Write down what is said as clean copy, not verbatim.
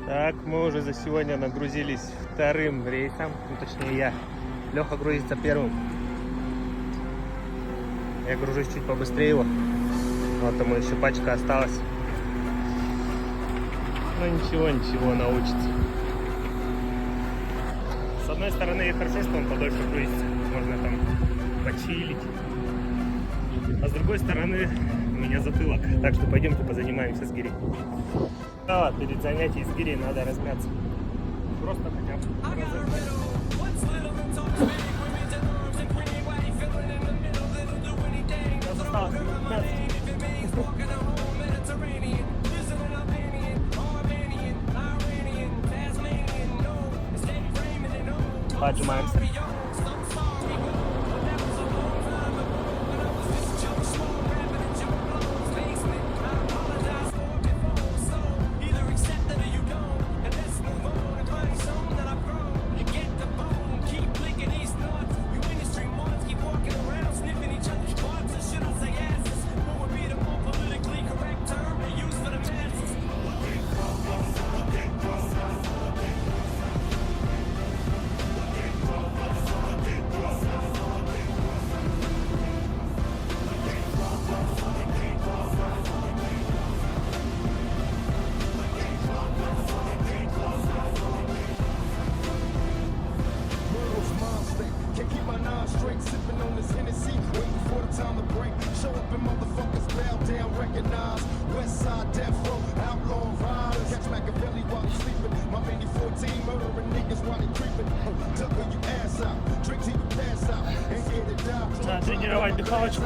Так, мы уже за сегодня нагрузились вторым рейсом, ну, точнее я. Леха грузится первым. Я гружусь чуть побыстрее его. Вот ему еще пачка осталась. Ну ничего, научится. С одной стороны, хорошо, что он подольше грузится. Можно там почилить. А с другой стороны, у меня затылок. Так что пойдемте позанимаемся с гирей. Да, перед занятием с гирей надо размяться. Просто хотя бы разогнать. Сейчас осталось 15. Поджимаемся. Надо тренировать дыхалочку.